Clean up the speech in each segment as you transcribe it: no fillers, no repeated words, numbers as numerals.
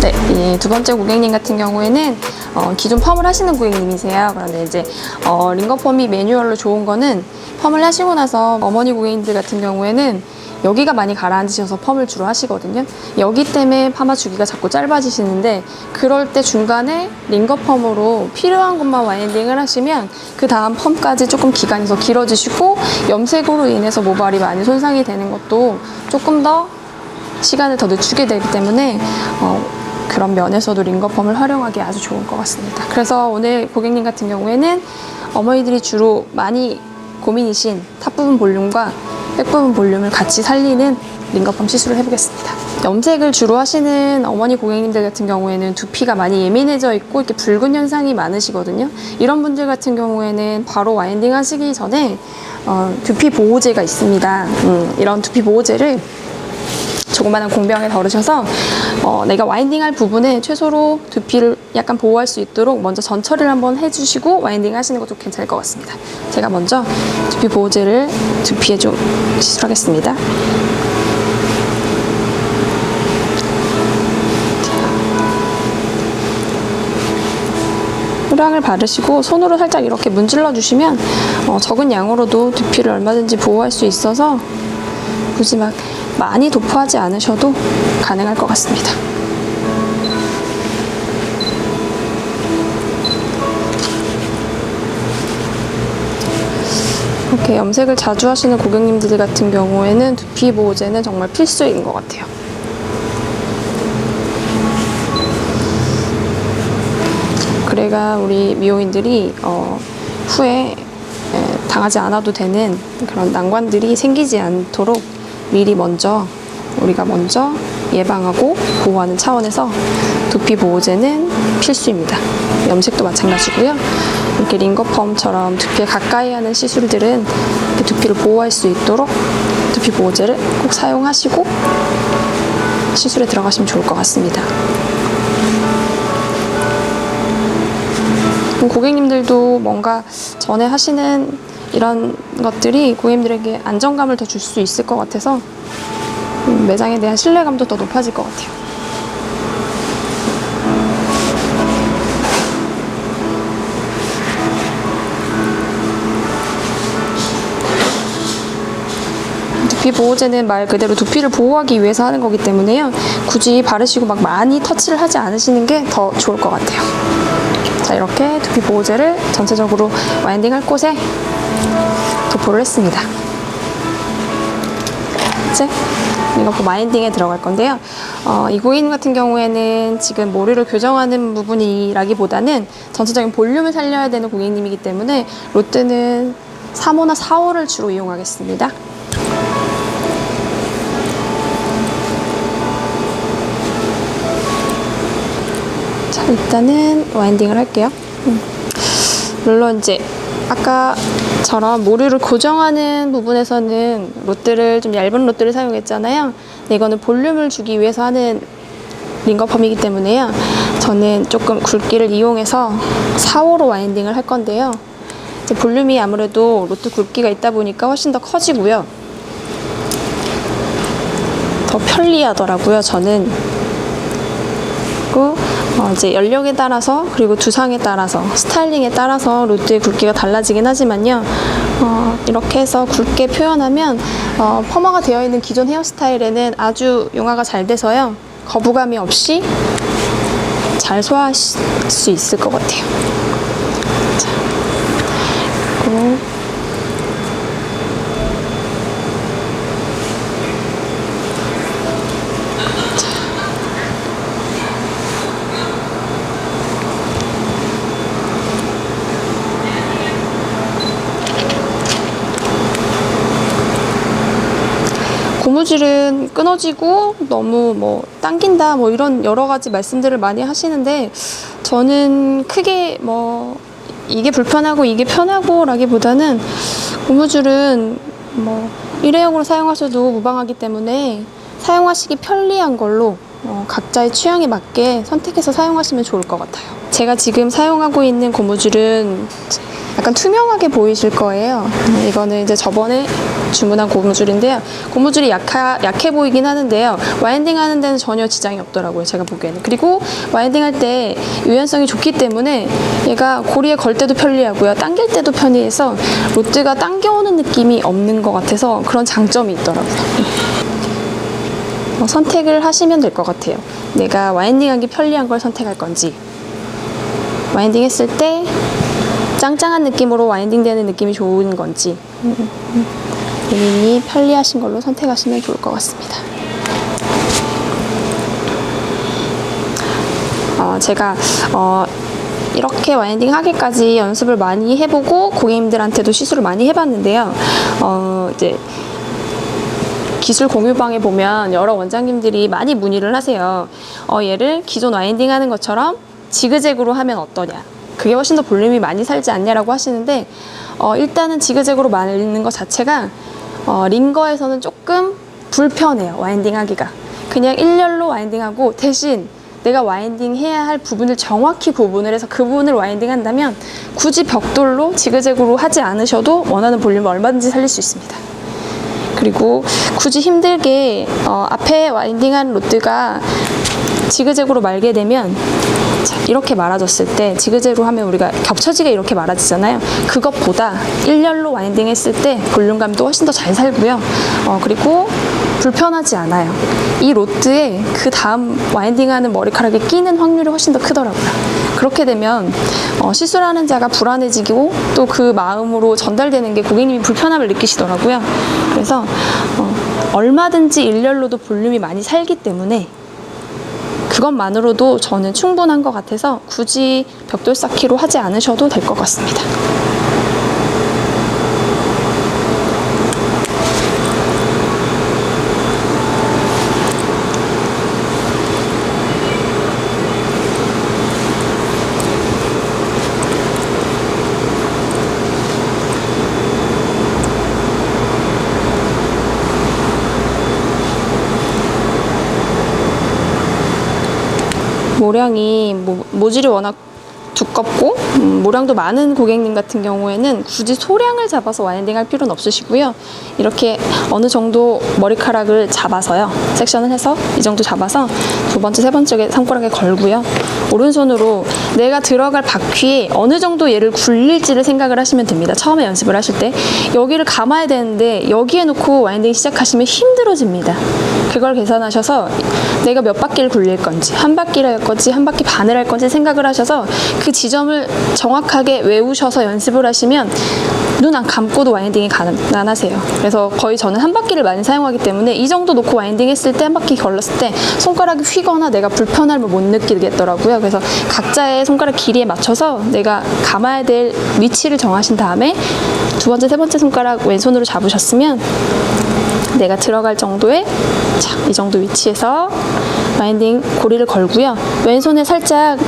네, 이 두 번째 고객님 같은 경우에는 기존 펌을 하시는 고객님이세요. 그런데 이제 링거 펌이 매뉴얼로 좋은 거는 펌을 하시고 나서 어머니 고객님들 같은 경우에는 여기가 많이 가라앉으셔서 펌을 주로 하시거든요. 여기 때문에 파마 주기가 자꾸 짧아지시는데, 그럴 때 중간에 링거 펌으로 필요한 것만 와인딩을 하시면 그 다음 펌까지 조금 기간이 더 길어지시고, 염색으로 인해서 모발이 많이 손상이 되는 것도 조금 더 시간을 더 늦추게 되기 때문에 그런 면에서도 링거 펌을 활용하기 아주 좋은 것 같습니다. 그래서 오늘 고객님 같은 경우에는 어머니들이 주로 많이 고민이신 탑 부분 볼륨과 백 부분 볼륨을 같이 살리는 링거 펌 시술을 해보겠습니다. 염색을 주로 하시는 어머니 고객님들 같은 경우에는 두피가 많이 예민해져 있고 이렇게 붉은 현상이 많으시거든요. 이런 분들 같은 경우에는 바로 와인딩 하시기 전에 두피 보호제가 있습니다. 이런 두피 보호제를 조그마한 공병에 덜으셔서 내가 와인딩 할 부분에 최소로 두피를 약간 보호할 수 있도록 먼저 전처리를 한번 해주시고 와인딩 하시는 것도 괜찮을 것 같습니다. 제가 먼저 두피 보호제를 두피에 좀 시술하겠습니다. 후량을 바르시고 손으로 살짝 이렇게 문질러 주시면 적은 양으로도 두피를 얼마든지 보호할 수 있어서 굳이 막 많이 도포하지 않으셔도 가능할 것 같습니다. 이렇게 염색을 자주 하시는 고객님들 같은 경우에는 두피 보호제는 정말 필수인 것 같아요. 그래가 우리 미용인들이 후에 당하지 않아도 되는 그런 난관들이 생기지 않도록 미리 우리가 먼저 예방하고 보호하는 차원에서 두피 보호제는 필수입니다. 염색도 마찬가지고요. 이렇게 링거 펌처럼 두피에 가까이 하는 시술들은 이렇게 두피를 보호할 수 있도록 두피 보호제를 꼭 사용하시고 시술에 들어가시면 좋을 것 같습니다. 고객님들도 뭔가 전에 하시는 이런 것들이 고객님들에게 안정감을 더 줄 수 있을 것 같아서 매장에 대한 신뢰감도 더 높아질 것 같아요. 두피 보호제는 말 그대로 두피를 보호하기 위해서 하는 거기 때문에요. 굳이 바르시고 막 많이 터치를 하지 않으시는 게 더 좋을 것 같아요. 자, 이렇게 두피 보호제를 전체적으로 와인딩 할 곳에 도포를 했습니다. 이제 이거 와인딩에 들어갈 건데요. 이 고객님 같은 경우에는 지금 모류를 교정하는 부분이라기보다는 전체적인 볼륨을 살려야 되는 고객님이기 때문에 롯데는 3호나 4호를 주로 이용하겠습니다. 자, 일단은 와인딩을 할게요. 물론 이제 아까처럼 모류를 고정하는 부분에서는 롯데를 좀 얇은 롯데를 사용했잖아요. 근데 이거는 볼륨을 주기 위해서 하는 링거 펌이기 때문에요. 저는 조금 굵기를 이용해서 4호로 와인딩을 할 건데요. 이제 볼륨이 아무래도 롯데 굵기가 있다 보니까 훨씬 더 커지고요. 더 편리하더라고요, 저는. 그리고 이제 연령에 따라서 그리고 두상에 따라서 스타일링에 따라서 롯데의 굵기가 달라지긴 하지만요. 이렇게 해서 굵게 표현하면 펌화가 되어 있는 기존 헤어스타일에는 아주 용화가 잘 돼서요. 거부감이 없이 잘 소화할 수 있을 것 같아요. 자, 그리고 고무줄은 끊어지고 너무 뭐 당긴다 뭐 이런 여러 가지 말씀들을 많이 하시는데, 저는 크게 뭐 이게 불편하고 이게 편하고 라기보다는 고무줄은 뭐 일회용으로 사용하셔도 무방하기 때문에 사용하시기 편리한 걸로 각자의 취향에 맞게 선택해서 사용하시면 좋을 것 같아요. 제가 지금 사용하고 있는 고무줄은 약간 투명하게 보이실 거예요. 이거는 이제 저번에 주문한 고무줄인데요. 고무줄이 약해 보이긴 하는데요. 와인딩 하는 데는 전혀 지장이 없더라고요. 제가 보기에는. 그리고 와인딩 할 때 유연성이 좋기 때문에 얘가 고리에 걸 때도 편리하고요. 당길 때도 편리해서 로드가 당겨오는 느낌이 없는 것 같아서 그런 장점이 있더라고요. 선택을 하시면 될 것 같아요. 내가 와인딩하기 편리한 걸 선택할 건지, 와인딩 했을 때 짱짱한 느낌으로 와인딩 되는 느낌이 좋은 건지, 본인이 편리하신 걸로 선택하시면 좋을 것 같습니다. 제가 이렇게 와인딩 하기까지 연습을 많이 해보고 고객님들한테도 시술을 많이 해봤는데요. 이제 기술 공유방에 보면 여러 원장님들이 많이 문의를 하세요. 얘를 기존 와인딩 하는 것처럼 지그재그로 하면 어떠냐, 그게 훨씬 더 볼륨이 많이 살지 않냐라고 하시는데, 일단은 지그재그로 말리는 것 자체가 링거에서는 조금 불편해요. 와인딩 하기가 그냥 일렬로 와인딩하고, 대신 내가 와인딩 해야 할 부분을 정확히 구분을 해서 그 부분을 와인딩 한다면 굳이 벽돌로 지그재그로 하지 않으셔도 원하는 볼륨을 얼마든지 살릴 수 있습니다. 그리고 굳이 힘들게 앞에 와인딩한 로드가 지그재그로 말게 되면, 자, 이렇게 말아줬을 때 지그재그로 하면 우리가 겹쳐지게 이렇게 말아지잖아요. 그것보다 일렬로 와인딩 했을 때 볼륨감도 훨씬 더 잘 살고요. 그리고 불편하지 않아요. 이 로드에 그 다음 와인딩하는 머리카락이 끼는 확률이 훨씬 더 크더라고요. 그렇게 되면 시술하는 자가 불안해지고 또 그 마음으로 전달되는 게 고객님이 불편함을 느끼시더라고요. 그래서 얼마든지 일렬로도 볼륨이 많이 살기 때문에 그것만으로도 저는 충분한 것 같아서 굳이 벽돌 쌓기로 하지 않으셔도 될 것 같습니다. 모량이 모질이 워낙 두껍고 모량도 많은 고객님 같은 경우에는 굳이 소량을 잡아서 와인딩 할 필요는 없으시고요. 이렇게 어느 정도 머리카락을 잡아서요, 섹션을 해서 이 정도 잡아서 두 번째, 세 번째 손가락에 걸고요. 오른손으로 내가 들어갈 바퀴에 어느 정도 얘를 굴릴지를 생각을 하시면 됩니다. 처음에 연습을 하실 때 여기를 감아야 되는데 여기에 놓고 와인딩 시작하시면 힘들어집니다. 그걸 계산하셔서 내가 몇 바퀴를 굴릴 건지, 한 바퀴를 할 건지, 한 바퀴 반을 할 건지 생각을 하셔서 그 지점을 정확하게 외우셔서 연습을 하시면 눈 안 감고도 와인딩이 가능하세요. 그래서 거의 저는 한 바퀴를 많이 사용하기 때문에 이 정도 놓고 와인딩 했을 때, 한 바퀴 걸렀을 때 손가락이 휘거나 내가 불편함을 못 느끼겠더라고요. 그래서 각자의 손가락 길이에 맞춰서 내가 감아야 될 위치를 정하신 다음에 두 번째, 세 번째 손가락 왼손으로 잡으셨으면 내가 들어갈 정도의, 자, 이 정도 위치에서 와인딩 고리를 걸고요. 왼손에 살짝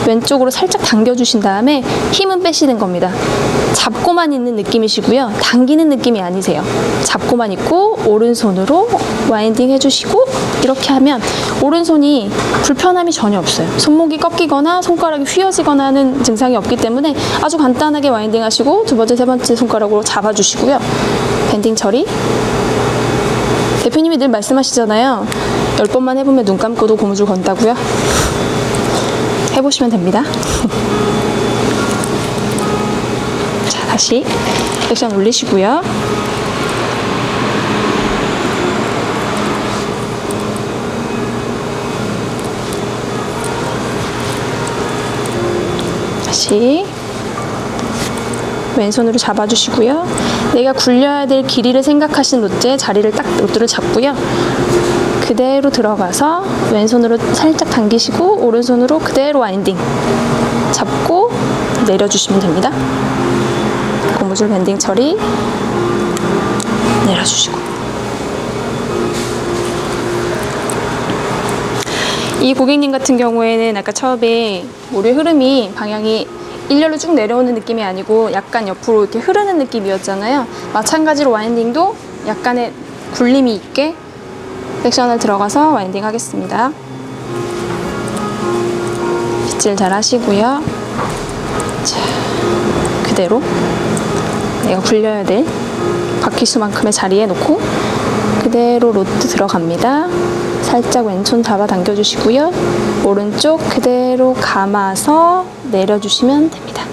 왼쪽으로 살짝 당겨주신 다음에 힘은 빼시는 겁니다. 잡고만 있는 느낌이시고요. 당기는 느낌이 아니세요. 잡고만 있고 오른손으로 와인딩 해주시고 이렇게 하면 오른손이 불편함이 전혀 없어요. 손목이 꺾이거나 손가락이 휘어지거나 하는 증상이 없기 때문에 아주 간단하게 와인딩 하시고 두 번째, 세 번째 손가락으로 잡아주시고요. 밴딩 처리. 대표님이 늘 말씀하시잖아요. 10번만 해보면 눈 감고도 고무줄 건다고요. 해보시면 됩니다. 자, 다시 섹션 올리시고요. 다시 왼손으로 잡아주시고요. 내가 굴려야 될 길이를 생각하신 로드에 자리를 딱 로드를 잡고요. 그대로 들어가서 왼손으로 살짝 당기시고 오른손으로 그대로 와인딩 잡고 내려주시면 됩니다. 고무줄 밴딩 처리 내려주시고, 이 고객님 같은 경우에는 아까 처음에 물의 흐름이 방향이 일렬로 쭉 내려오는 느낌이 아니고 약간 옆으로 이렇게 흐르는 느낌이었잖아요. 마찬가지로 와인딩도 약간의 굴림이 있게 섹션을 들어가서 와인딩 하겠습니다. 빗질 잘 하시고요. 자, 그대로 내가 굴려야 될 바퀴수만큼의 자리에 놓고 그대로 로트 들어갑니다. 살짝 왼손 잡아 당겨주시고요. 오른쪽 그대로 감아서 내려주시면 됩니다.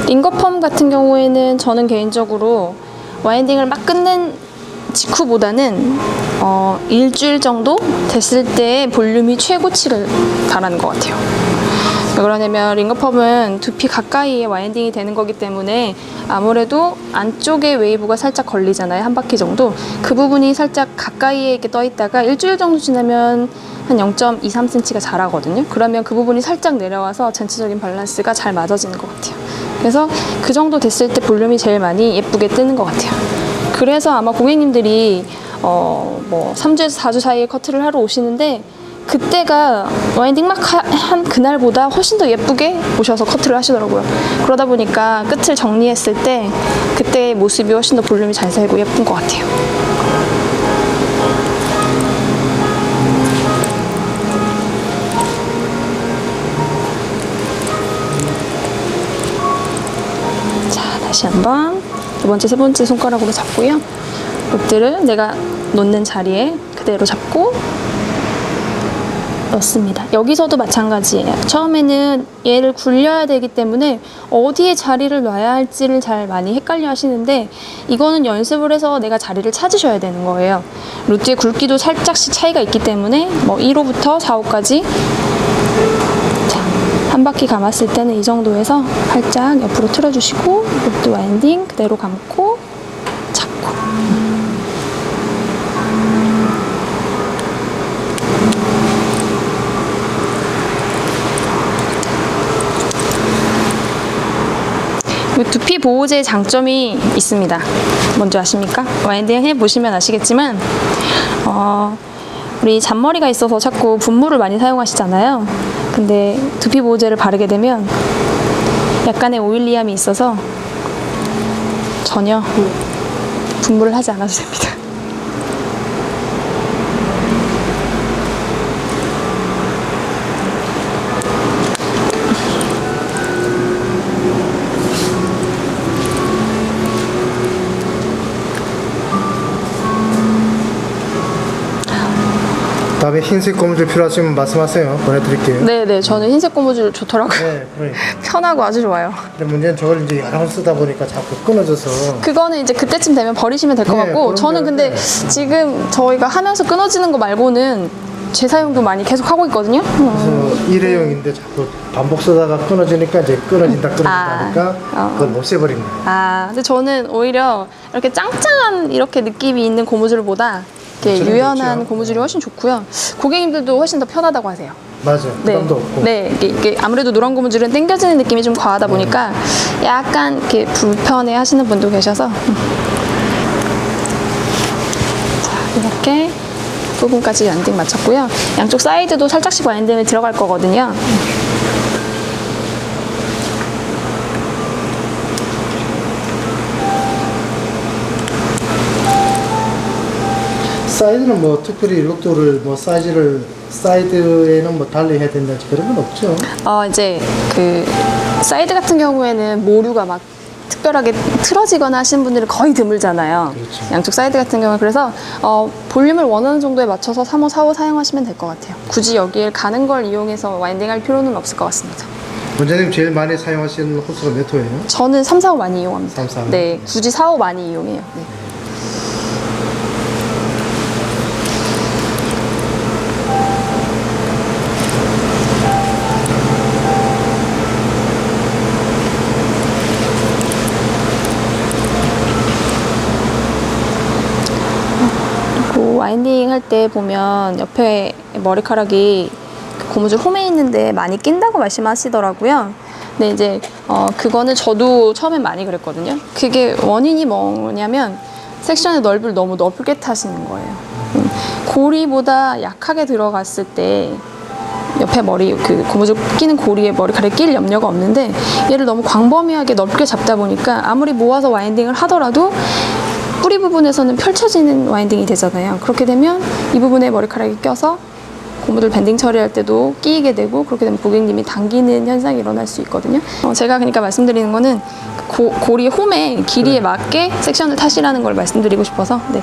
링거펌 같은 경우에는 저는 개인적으로 와인딩을 막 끝낸 직후보다는 일주일 정도 됐을 때 볼륨이 최고치를 달하는 것 같아요. 왜 그러냐면 링거펌은 두피 가까이에 와인딩이 되는 거기 때문에 아무래도 안쪽에 웨이브가 살짝 걸리잖아요. 한 바퀴 정도. 그 부분이 살짝 가까이에 이렇게 떠 있다가 일주일 정도 지나면 한 0.23, 3cm가 자라거든요. 그러면 그 부분이 살짝 내려와서 전체적인 밸런스가 잘 맞아지는 것 같아요. 그래서 그 정도 됐을 때 볼륨이 제일 많이 예쁘게 뜨는 것 같아요. 그래서 아마 고객님들이 3주에서 4주 사이에 커트를 하러 오시는데 그때가 와인딩 막 한 그날보다 훨씬 더 예쁘게 오셔서 커트를 하시더라고요. 그러다 보니까 끝을 정리했을 때 그때의 모습이 훨씬 더 볼륨이 잘 살고 예쁜 것 같아요. 다시 한번 두 번째, 세 번째 손가락으로 잡고요. 롯들을 내가 놓는 자리에 그대로 잡고 넣습니다. 여기서도 마찬가지예요. 처음에는 얘를 굴려야 되기 때문에 어디에 자리를 놔야 할지를 잘 많이 헷갈려 하시는데 이거는 연습을 해서 내가 자리를 찾으셔야 되는 거예요. 롯드의 굵기도 살짝씩 차이가 있기 때문에 1호부터 4호까지 한 바퀴 감았을 때는 이 정도에서 살짝 옆으로 틀어주시고 롯드 와인딩 그대로 감고 잡고 두피 보호제의 장점이 있습니다. 뭔지 아십니까? 와인딩 해보시면 아시겠지만 우리 잔머리가 있어서 자꾸 분무를 많이 사용하시잖아요. 근데 두피 보호제를 바르게 되면 약간의 오일리함이 있어서 전혀 분무를 하지 않아도 됩니다. 다음에 흰색 고무줄 필요하시면 말씀하세요. 보내드릴게요. 네네, 저는 흰색 고무줄 좋더라고요. 네, 그러니까. 편하고 아주 좋아요. 근데 문제는 저걸 이제 여러 번 쓰다 보니까 자꾸 끊어져서. 그거는 이제 그때쯤 되면 버리시면 될 것 네, 같고, 저는 근데 지금 저희가 하면서 끊어지는 거 말고는 재사용도 많이 계속 하고 있거든요. 그래서 일회용인데 자꾸 반복 쓰다가 끊어지니까 이제 끊어진다 하니까 그걸 못 써버린 거예요. 근데 저는 오히려 이렇게 짱짱한 이렇게 느낌이 있는 고무줄보다 이렇게 유연한 좋죠. 고무줄이 훨씬 좋고요. 고객님들도 훨씬 더 편하다고 하세요. 맞아요. 부담도 없고. 네, 이게 아무래도 노란 고무줄은 당겨지는 느낌이 좀 과하다 보니까 약간 이렇게 불편해 하시는 분도 계셔서 자, 이렇게 부분까지 와인딩 마쳤고요. 양쪽 사이드도 살짝씩 와인딩을 들어갈 거거든요. 사이드는 뭐 특별히 롯도를 뭐 사이드에는 뭐 달리 해야 된다든지 그런 건 없죠. 이제 그 사이드 같은 경우에는 모류가 막 특별하게 틀어지거나 하시는 분들은 거의 드물잖아요. 그렇죠. 양쪽 사이드 같은 경우는 그래서 볼륨을 원하는 정도에 맞춰서 3호, 4호 사용하시면 될 것 같아요. 굳이 여기에 가는 걸 이용해서 와인딩할 필요는 없을 것 같습니다. 원장님 제일 많이 사용하시는 호수가 몇 호예요? 저는 3, 4호 많이 이용합니다. 3, 4호? 네, 굳이 4호 많이 이용해요. 네. 와인딩 할 때 보면 옆에 머리카락이 고무줄 홈에 있는데 많이 낀다고 말씀하시더라고요. 근데 이제 그거는 저도 처음엔 많이 그랬거든요. 그게 원인이 뭐냐면 섹션의 넓이를 너무 넓게 타시는 거예요. 고리보다 약하게 들어갔을 때 옆에 머리 그 고무줄 끼는 고리에 머리카락이 낄 염려가 없는데 얘를 너무 광범위하게 넓게 잡다 보니까 아무리 모아서 와인딩을 하더라도 뿌리 부분에서는 펼쳐지는 와인딩이 되잖아요. 그렇게 되면 이 부분에 머리카락이 껴서 고무줄 밴딩 처리할 때도 끼이게 되고 그렇게 되면 고객님이 당기는 현상이 일어날 수 있거든요. 제가 그러니까 말씀드리는 거는 고리 홈의 길이에 맞게 섹션을 타시라는 걸 말씀드리고 싶어서 네.